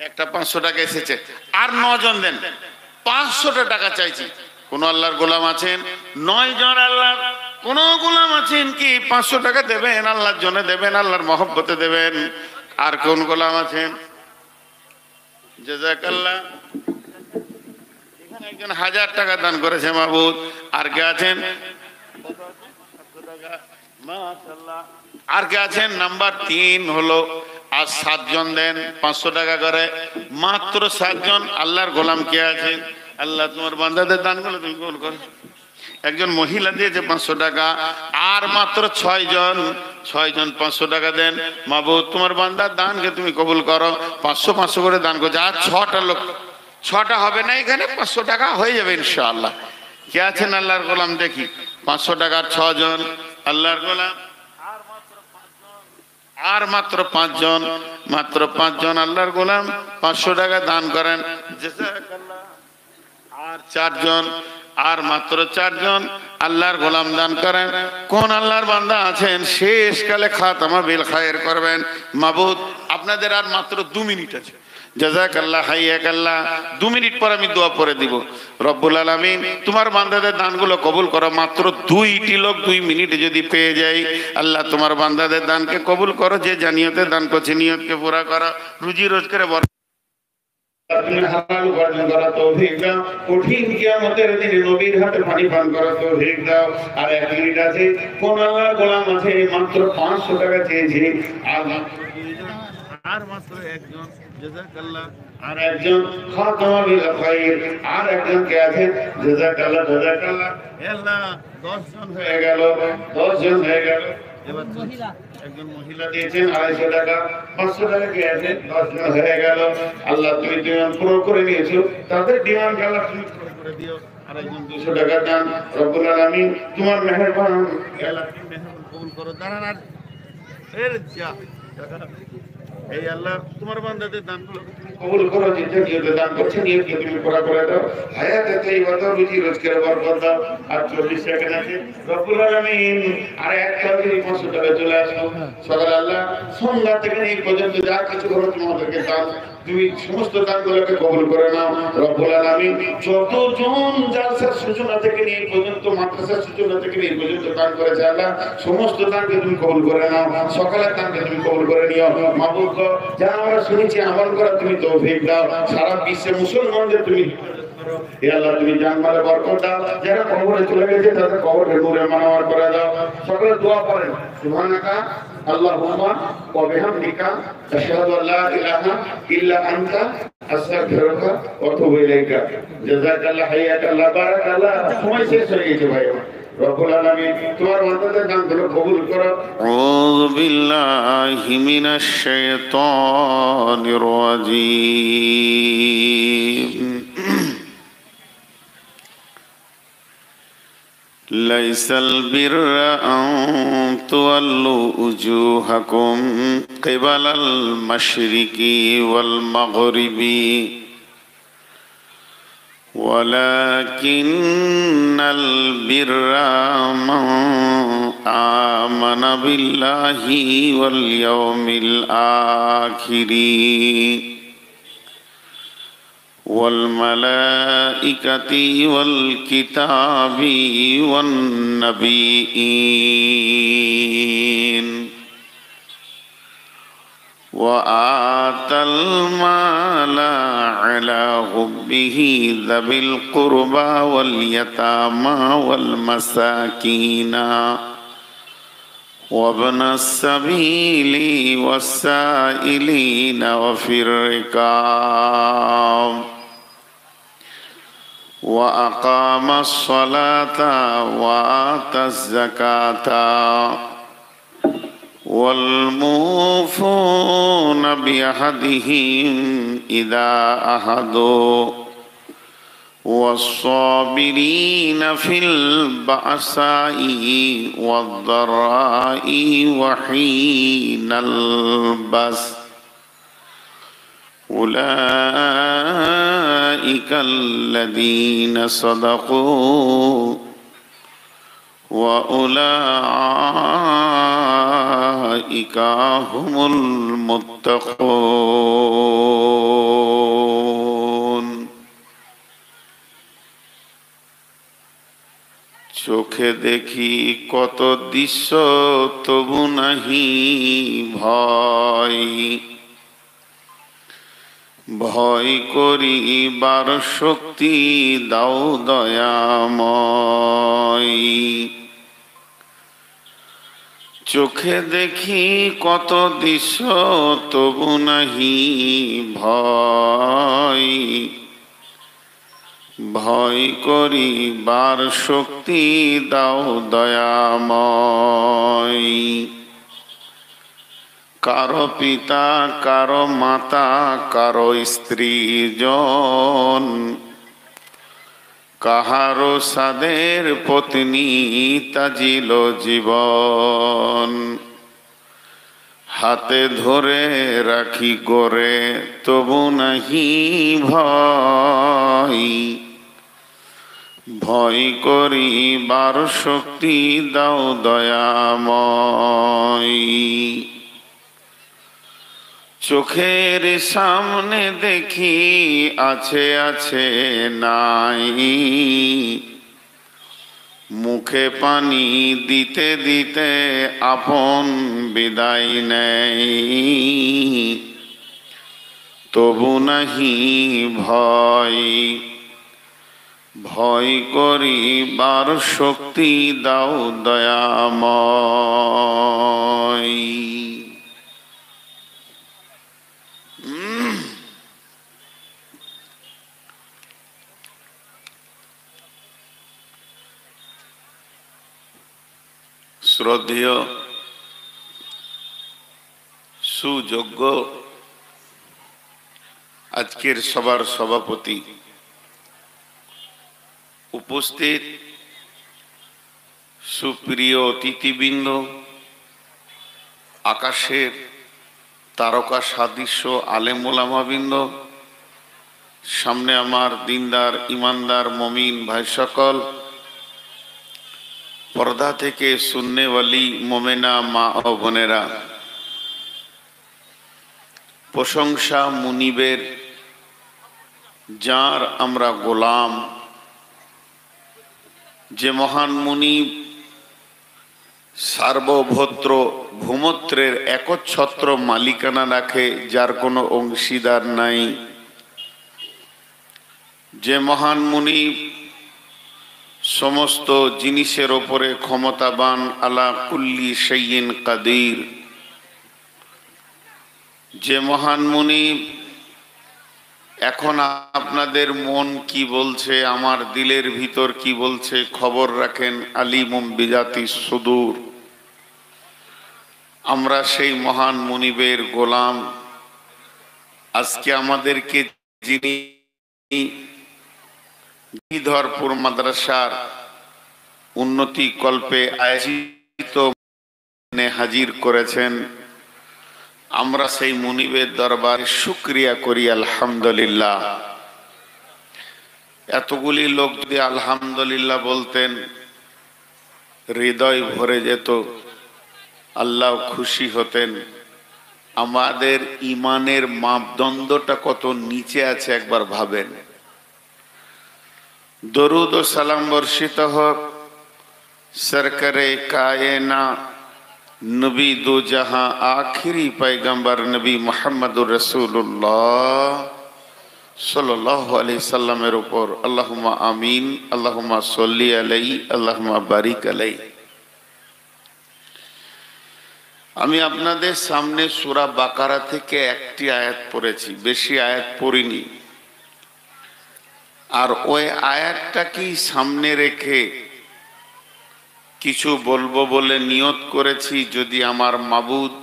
একটা 500 টাকা এসেছে, আর 9 জন দেন। 500টা টাকা চাইছি। কোন আল্লাহর গোলাম আছেন? 9 জন আল্লাহর কোন গোলাম আছেন কি 500 টাকা দেবেন? আল্লাহর জন্য দেবেন, আল্লাহর মহব্বতে দেবেন। আর কোন গোলাম আছেন? জাযাকাল্লাহ। এখানে একজন 1000 টাকা দান করেছে মাবুদ। আর কে আছেন? মাশাআল্লাহ। আর কে আছেন? নাম্বার 3 হলো। আর 7 জন দেন 500 টাকা করে, মাত্র 7 জন আল্লাহর গোলাম কে আছেন? আল্লাহ, তোমার বান্দাদের দানগুলো তুমি কবুল করো। একজন মহিলা দিয়েছে 500 টাকা। আর মাত্র 6 জন 500 টাকা দেন। মাবুদ, তোমার বান্দার দানকে তুমি কবুল করো। 500 করে দান করছে। আর 6টা লোক, 6টা হবে না এখানে, 500 টাকা হয়ে যাবে ইনশাআল্লাহ। কে আছেন আল্লাহর গোলাম? দেখি 500 টাকার 6 জন আল্লাহর গোলাম। আর মাত্র 5 জন, মাত্র 5 জন আল্লাহর গোলাম 500 টাকা দান করেন। আর 4 জন, আর মাত্র 4 জন আল্লাহর গোলাম দান করেন। কোন আল্লাহর বান্দা আছেন শেষকালে খাতামা বিল খায়ের করবেন? মাবুদ, আপনাদের আর মাত্র 2 মিনিট আছে। জাযাকাল্লাহ, হাইয়াকাল্লাহ। 2 মিনিট পর আমি দোয়া পড়ে দিব। রব্বুল আলামিন, তোমার বান্দাদের দানগুলো কবুল করো। মাত্র 2টি লোক 2 মিনিটে যদি পেয়ে যাই, আল্লাহ তোমার বান্দাদের দানকে কবুল করো। যে জানিয়তে দান করছে নিয়তকে পুরা করো, রুজি রোজগারে তুমি হালাল উপার্জন করার তৌফিক দাও। কঠিন কিয়ামতের দিনে নবীর হাতে পানি পান করার তৌফিক দাও। আর 1 মিনিট আছে। কোন আল্লাহর গোলাম আছে মাত্র 500 টাকা চেয়েছে? আর মাত্র 1 জন। জাযাকাল্লাহ। আর একজন খাতামা বিল খায়র। আর একজন কে আছে? জাযাকাল্লাহ, জাযাকাল্লাহ। আল্লাহ, 10 জন হয়ে গেল, 10 জন হয়ে গেল। এবার একজন মহিলা দিয়েছেন 250 টাকা। 500 টাকা কে আছে? 10 জন হয়ে গেল। আল্লাহ, তুমি ডিমান্ড পুরো করে নিয়েছো, তাদের ডিমান্ড আল্লাহ তুমি পুরো করে দিও। আর একজন 200 টাকা দান। রব্বুল আলামিন, তোমার মেহেরবান, আল্লাহ তুমি মেহেরবান কবুল করো। দাঁড়ান, আর এর যা এই আল্লাহ তোমার বান্দাদের দানগুলো কবুল করো। যে নিয়তে দান করছে নিয়তকে তুমি পুরা করে দাও। হায়াতে তাইয়্যিবা দাও, রুজি রোজগারে বরকত দাও। আর 40 সেকেন্ড আছে। রব্বুল আলামিন, আর একটা যদি 500 টাকা চলে আসো সকালে আল্লাহ সন্ধ্যা থেকে এই পর্যন্ত যা কিছু করো তোমাদেরকে দান, তুমি সমস্ত দানগুলোকে কবুল করে নাও। রব্বুল আলামিন, যতজন জালসার সূচনা থেকে নিয়ে পর্যন্ত, মাদ্রাসার সূচনা থেকে নিয়ে পর্যন্ত দান করেছে আল্লাহ, সমস্ত দানকে তুমি কবুল করে নাও। সকালের দানকে তুমি কবুল করে নিও। মাবুদ, যা আমরা শুনেছি আমল করা তুমি তৌফিক দাও। সারা বিশ্বে মুসলমানদের তুমি হে আল্লাহ তুমি জানমালে বরকত দাও, যারা কবরে চলে গেছে তাদের কবরে নূরে মানওয়ার করে দাও। সকলে দোয়া করেন, সুবহানাকা আল্লাহুম্মা ওয়া বিহামদিকা আশহাদু আল্লা ইলাহা ইল্লা আনতা আস্তাগফিরুকা ওয়া আতুবু ইলাইকা। জাযাকাল্লাহ, হাইয়াকাল্লাহ, বারাকাল্লাহ। সময় শেষ হয়ে গেছে ভাই আমার। রব্বুল আলামিন তোমার বান্দাদের দানগুলো কবুল করো। আউযু বিল্লাহি মিনাশ শাইতানির রাজীম। লাইসাল বিররা আন তুওয়াল্লু উজুহাকুম কিবালাল মাশরিকি ওয়াল মাগরিবি ওয়ালাকিন্নাল বিররা মান আমানা বিল্লাহি ওয়াল ইয়াউমিল আখিরি والملائكة والكتاب والنبيين وآتى المال على حبه ذوي القربى واليتامى والمساكين وابن السبيل والسائلين وفي الركاب وأقام الصلاة وآتى الزكاة والموفون بعهدهم إذا عهدوا والصابرين في البأساء والضراء وحين البأس أولئك الذين صدقوا وأولئك هم المتقون। চোখে দেখি কত দৃশ্য তবু নাহি ভয়, ভয় করিবার শক্তি দাও দয়াময়। চোখে দেখি কত দৃশ্য তবু নাহি ভয়, ভয় করিবার শক্তি দাও দয়াময়। কারো পিতা, কারো মাতা, কারো স্ত্রী জন, কাহারো সাদের পত্নী তাজিল জীবন। হাতে ধরে রাখি করে তবু নাহি ভয়, ভয় করিবার শক্তি দাও দয়াময়। চোখের সামনে দেখি আছে আছে নাই, মুখে পানি দিতে দিতে আপন বিদায় নেই। তবু নাহি ভয়, ভয় করিবার শক্তি দাও দয়াময়। শ্রদ্ধেয় সুযোগ্য আজকের সবার সভাপতি, উপস্থিত সুপ্রিয় অতিথিবৃন্দ, আকাশের তারকা সাদৃশ্য আলেম ওলামাবৃন্দ, সামনে আমার দিনদার ইমানদার মমিন ভাই সকল, পর্দা থেকে সুন্নেওয়ালি মোমেনা মা ও বোনেরা, প্রশংসা মুনিবের, যার আমরা গোলাম, যে মহান মুনিব সার্বভৌত্র ভূমত্রের একচ্ছত্র মালিকানা রাখে, যার কোনো অংশীদার নাই, যে মহান মুনি সমস্ত জিনিসের ওপরে ক্ষমতাবান, আলা কুল্লি শাইইন কাদির, যে মহান মুনি এখন আপনাদের মন কি বলছে, আমার দিলের ভিতর কি বলছে খবর রাখেন, আলিমুম বিজাতি সুদূর। আমরা সেই মহান মুনিবের গোলাম। আজকে আমাদেরকে যিনি গিরিধরপুর মাদ্রাসার উন্নতি কল্পে আয়োজিত হাজির করেছেন, আমরা সেই মুনিবের দরবারে শুকরিয়া করি আলহামদুলিল্লাহ। এতগুলি লোক যদি আলহামদুলিল্লাহ বলতেন হৃদয় ভরে যেত, আল্লাহ খুশি হতেন। আমাদের ইমানের মাপদণ্ডটা কত নিচে আছে একবার ভাবেন। দরুদ ও সালাম বর্ষিত হোক সরকারে কায়না নবী দো জাহাं আখিরি पैगंबर নবী মুহাম্মদুর রাসূলুল্লাহ সাল্লাল্লাহু আলাইহি সাল্লামের উপর। আল্লাহুম্মা আমিন, আল্লাহুম্মা সাল্লি আলাইহি, আল্লাহুম্মা বারিক আলাইহি। আমি আপনাদের সামনে সূরা বাকারা থেকে একটি আয়াত পড়েছি, বেশি আয়াত পড়িনি। আর ওই আয়াতটাকেই সামনে রেখে কিছু বলবো বলে নিয়ত করেছি। যদি আমার মাবুদ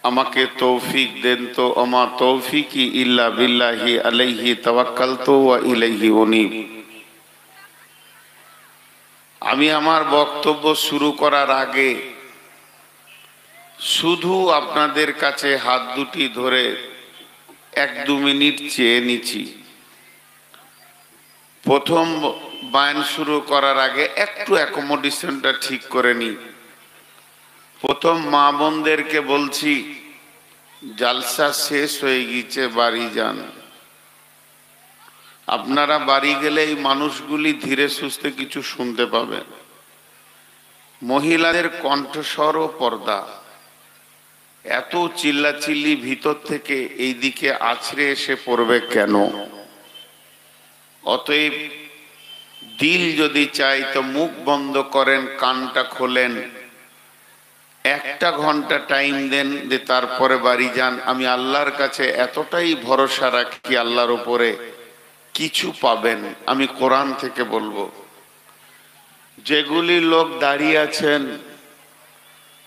আমাকে তৌফিক দেন তো আমা তৌফিকি ইল্লা বিল্লাহি আলাইহি তাওয়াক্কালতু ওয়া ইলাইহি উনীব। আমি আমার বক্তব্য শুরু করার আগে শুধু আপনাদের কাছে হাত দুটি ধরে 1-2 মিনিট চেয়ে নিচ্ছি। প্রথম বায়ান শুরু করার আগে একটু অ্যাকোমোডেশনটা ঠিক করে নি। প্রথম মা বোনদেরকে বলছি, জালসা শেষ হয়ে গিয়েছে, বাড়ি যান। আপনারা বাড়ি গেলে এই মানুষগুলি ধীরে সুস্থে কিছু শুনতে পাবেন। মহিলাদের কণ্ঠস্বর ও পর্দা, এত চিল্লাচিল্লি ভিতর থেকে এই দিকে আছড়ে এসে পড়বে কেন? অতএব দিল যদি চাই তো মুখ বন্ধ করেন, কানটা খোলেন, 1 ঘন্টা টাইম দেন, যে তারপরে বাড়ি যান। আমি আল্লাহর কাছে এতটাই ভরসা রাখি আল্লাহর উপরে কিছু পাবেন। আমি কোরআন থেকে বলবো, যেগুলি লোক দাঁড়িয়ে আছেন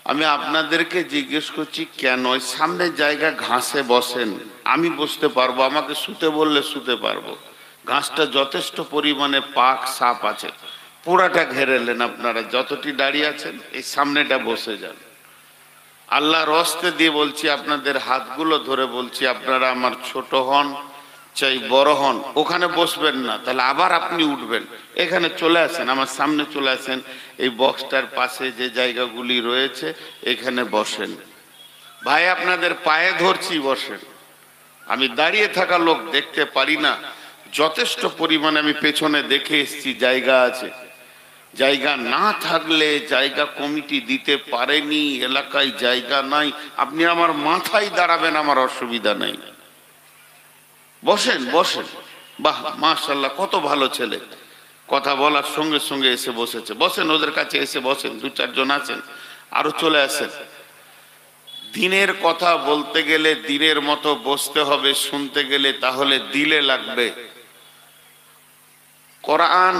আমি আপনাদেরকে জিজ্ঞেস করছি কেন সামনে জায়গা ঘাসে বসেন? আমি বসতে পারবো, আমাকে শুতে বললে শুতে পারবো। ঘাসটা যথেষ্ট পরিমাণে পাক সাপ আছে, পুরাটা ঘেরেলেন। আপনারা যতটি দাঁড়িয়ে আছেন এই সামনেটা বসে যান। আল্লাহর হস্তে দিয়ে বলছি, আপনাদের হাতগুলো ধরে বলছি, আপনারা আমার ছোট হন চাই বড় হন, ওখানে বসবেন না, তাহলে আবার আপনি উঠবেন। এখানে চলে আসেন, আমার সামনে চলে আসেন। এই বক্সটার পাশে যে জায়গাগুলি রয়েছে এখানে বসেন। ভাই আপনাদের পায়ে ধরছি, বসেন। আমি দাঁড়িয়ে থাকা লোক দেখতে পারি না, যথেষ্ট পরিমাণে আমি পেছনে দেখে এসেছি জায়গা আছে। জায়গা না থাকলে, জায়গা কমিটি দিতে পারেনি, এলাকায় জায়গা নাই, আপনি আমার মাথায় দাঁড়াবেন, আমার অসুবিধা নেই। বসেন বসেন। বাহ মাশাআল্লাহ, কত ভালো ছেলে, কথা বলার সঙ্গে সঙ্গে এসে বসেছে। বসেন, ওদের কাছে এসে বসেন। 2-4 জন আছেন, আরো চলে আসেন। দিনের কথা বলতে গেলে দিনের মতো বসতে হবে, শুনতে গেলে তাহলে দিলে লাগবে। কোরআন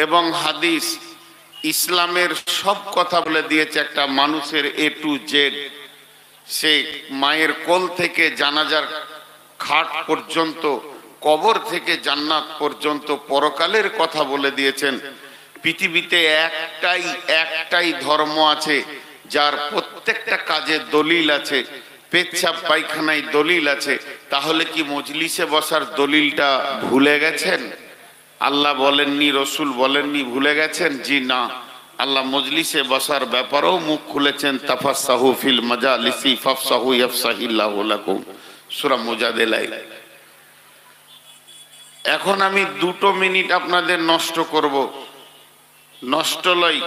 এবং হাদিস ইসলামের সব কথা বলে দিয়েছে। একটা মানুষের A to Z, সে মায়ের কোল থেকে জানাজার খাট পর্যন্ত, কবর থেকে জান্নাত পর্যন্ত পরকালের কথা বলে দিয়েছেন। পৃথিবীতে একটাই ধর্ম আছে যার প্রত্যেকটা কাজে দলিল আছে, পেচ্ছাপ পায়খানায় দলিল আছে। তাহলে কি মজলিসে বসার দলিলটা ভুলে গেছেন? আল্লাহ বলেননি, রসুল বলেননি, ভুলে গেছেন? জি না, আল্লাহ মজলিসে বসার ব্যাপারেও মুখ খুলেছেন। তাফাসসাহু ফিল মাজালিসি ফাফসাহু ইয়াফসাহিল্লাহু লাকুম, সূরা মুজাদিলায়। এখন আমি 2 মিনিট আপনাদের নষ্ট করব, নষ্ট লই,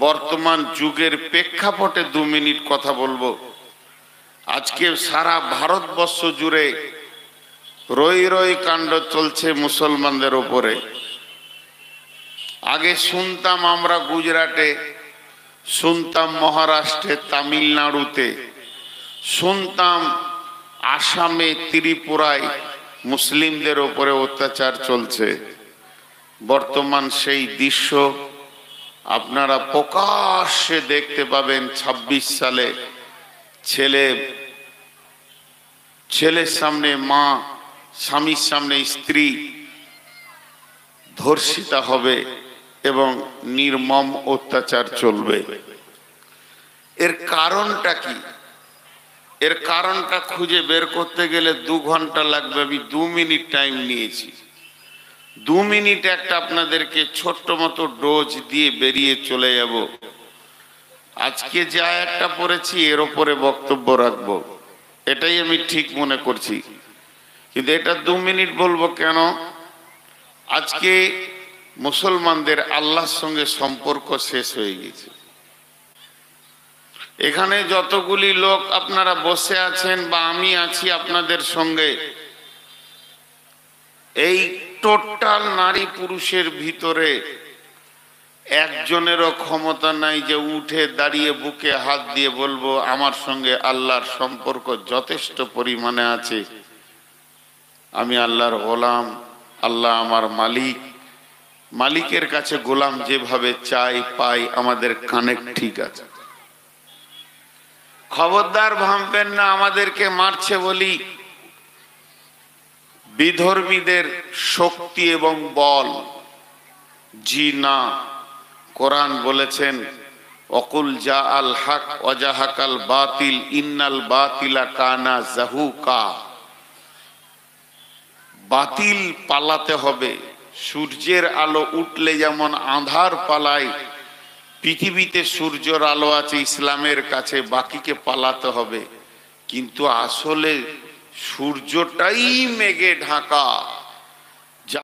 বর্তমান যুগের প্রেক্ষাপটে 2 মিনিট কথা বলবো। আজকে সারা ভারতবর্ষ জুড়ে রই রই কাণ্ড চলছে মুসলমানদের উপরে। আগে শুনতাম আমরা গুজরাটে, শুনতাম মহারাষ্ট্রে, তামিলনাড়ুতে, শুনতাম আসামে, ত্রিপুরায় মুসলিমদের উপরে অত্যাচার চলছে। বর্তমান সেই দৃশ্য আপনারা প্রকাশ্যে দেখতে পাবেন। ২৬ সালে ছেলের সামনে মা, স্বামীর সামনে স্ত্রী ধর্ষিতা হবে এবং নির্মম অত্যাচার চলবে। এর কারণটা কি? এর কারণটা খুঁজে বের করতে গেলে 2 ঘন্টা লাগবে। আমি 2 মিনিট টাইম নিয়েছি। 2 মিনিট একটা আপনাদেরকে ছোট্ট মতো ডোজ দিয়ে বেরিয়ে চলে যাব। আজকে যে আয়াতটা পড়েছি এর ওপরে বক্তব্য রাখবো, এটাই আমি ঠিক মনে করছি। কিন্তু এটা 2 মিনিট বলবো কেন? আজকে মুসলমানদের আল্লাহর সঙ্গে সম্পর্ক শেষ হয়ে গেছে। এখানে যতগুলি লোক আপনারা বসে আছেন বা আমি আছি আপনাদের সঙ্গে, এই টোটাল নারী পুরুষের ভিতরে একজনেরও ক্ষমতা নাই যে উঠে দাঁড়িয়ে বুকে হাত দিয়ে বলবো আমার সঙ্গে আল্লাহর সম্পর্ক যথেষ্ট পরিমাণে আছে, আমি আল্লাহর গোলাম, আল্লাহ আমার মালিক, মালিকের কাছে গোলাম যেভাবে চাই পাই, আমাদের কানেক্ট ঠিক আছে। খবরদার ভাববেন না আমাদেরকে মারছে বলি বিধর্মীদের শক্তি এবং বল। জি না, কোরআন বলেছেন অকুল জা আল হক ওয়াজাহাকাল বাতিল ইন্নাল বাতিলা কানা জাহুকা। বাতিল পালাতে হবে। সূর্যের আলো উঠলে যেমন আঁধার পালায়, পৃথিবীতে সূর্যের আলো আছে ইসলামের কাছে, বাকিকে পালাতে হবে। কিন্তু আসলে সূর্যটাই মেঘে ঢাকা।